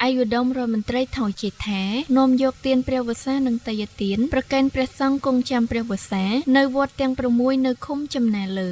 អាយុដមរដ្ឋមន្ត្រីថោជាថានាំយកទានព្រះវស្សានិងតយទានប្រកេនព្រះសង្ឃគង់ចាំព្រះវស្សានៅវត្តទាំង6នៅឃុំចំណាលើ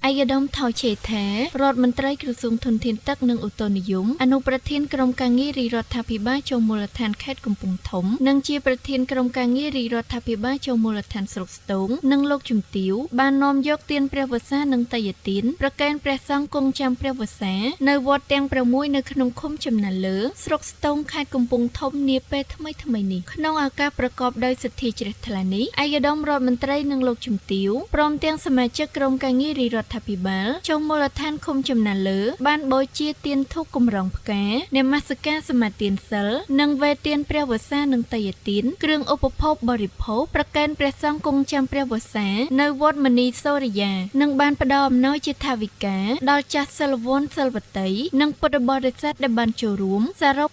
អាយដាមថោឆេថារដ្ឋមន្ត្រីក្រសួងធនធានទឹកនិងឧតុនិយមអនុប្រធានក្រុមការងាររាជរដ្ឋាភិបាលចូលមូលដ្ឋានខេត្តកំពង់ធំនិងជាប្រធានក្រុមការងាររាជរដ្ឋាភិបាលចូលមូលដ្ឋានស្រុកស្ទងនិងលោកជំទាវបាននាំយកទានព្រះវស្សានិងតយទានប្រកេនព្រះសង្ឃគង់ចាំព្រះវស្សានៅវត្តទាំង6នៅក្នុងឃុំចំណាលើស្រុកស្ទងខេត្តកំពង់ធំនាពេលថ្មីនេះក្នុងឱកាសប្រកបដោយសទ្ធាជ្រះថ្លានេះអាយដាមរដ្ឋមន្ត្រីនិងលោកជំទាវព្រមទាំងសមាជិកក្រុមការងាររាជរដ្ឋាភិបាលចូលមូលដ្ឋានឃុំចំណាលើបានបូជាទានធូបកម្រងផ្កានមស្ការសមាទានសិលនិងវេទានព្រះវស្សានិងតយទានគ្រឿងឧបភោគបរិភោគប្រកេនព្រះសង្ឃគង់ចាំព្រះវស្សានៅវត្តមនីសូរិយានិងបានផ្ដល់អំណោយជាថវិកាដល់ចាស់សិលវ័នសិលវតីនិងពុទ្ធបរិស័ទដែលបានចូលរួមសរុប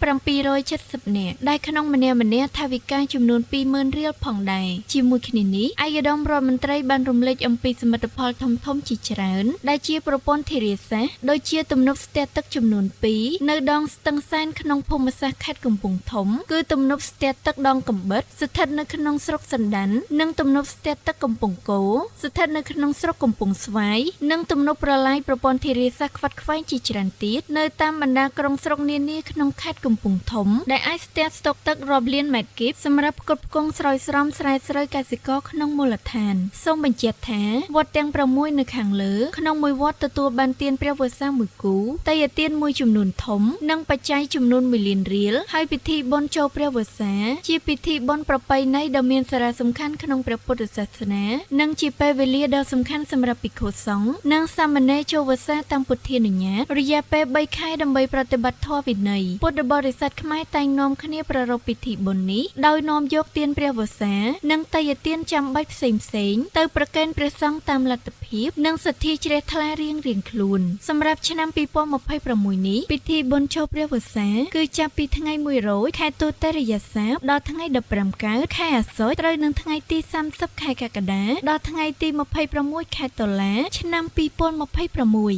770នាក់ដែលក្នុងម្នាក់ថវិកាចំនួន20000រៀលផងដែរជាមួយគ្នានេះអាយដាមរដ្ឋមន្ត្រីបានរំលេចអំពីសមិទ្ធផលធំជាច្រើនដែលជាប្រព័ន្ធធារាសាស្ត្រដូចជាទំនប់ស្ទះទឹកចំនួន2នៅដងស្ទឹងសែនក្នុងភូមិសាស្ត្រខេត្តកំពង់ធំគឺទំនប់ស្ទះទឹកដងកំបិតស្ថិតនៅក្នុងស្រុកសណ្ដាននិងទំនប់ស្ទះទឹកកំពង់គោស្ថិតនៅក្នុងស្រុកកំពង់ស្វាយនិងទំនប់ប្រឡាយប្រព័ន្ធធារាសាស្ត្រខ្វាត់ខ្វែងជាច្រើនទៀតនៅតាមបណ្ដាក្រុងស្រុកនានាក្នុងខេត្តកំពង់ធំដែលអាចស្ទះស្តុកទឹករាប់លានម៉ែត្រគីបសម្រាប់ផ្គត់ផ្គង់ស្រោចស្រពស្រែស្រូវកសិករក្នុងមូលដ្ឋានសូមបញ្ជាក់ថាវត្តទាំង6នៅខាងលើក្នុងមួយវត្តទទួលបានទានព្រះវស្សាមួយគូតយទានមួយចំនួនធំនិងបច្ច័យចំនួន1លានរៀលហើយពិធីបុណ្យចូលព្រះវស្សាជាពិធីបុណ្យប្រពៃណីដ៏មានសារៈសំខាន់ក្នុងព្រះពុទ្ធសាសនានិងជាពេលវេលាដ៏សំខាន់សម្រាប់ភិក្ខុសង្ឃនិងសាមណេរចូលវស្សាតាមពុទ្ធានុញ្ញាតរយៈពេល3ខែដើម្បីប្រតិបត្តិធម៌វិន័យពុទ្ធបរិស័ទខ្មែរតែងនាំគ្នាប្រារព្ធពិធីបុណ្យនេះដោយនាំយកទានព្រះវស្សានិងតយទានចាំបាច់ផ្សេងទៅប្រគេនព្រះសង្ឃតាមលទ្ធភាពនិងសទ្ធាជ្រះថ្លារៀងខ្លួនសម្រាប់ឆ្នាំ2026នេះពិធីបុណ្យចូលព្រះវស្សាគឺចាប់ពីថ្ងៃ1រោចខែទុតិយស័កដល់ថ្ងៃ15កើតខែអាសត់ត្រូវនឹងថ្ងៃទី30ខែកក្កដាដល់ថ្ងៃទី26ខែតុលាឆ្នាំ2026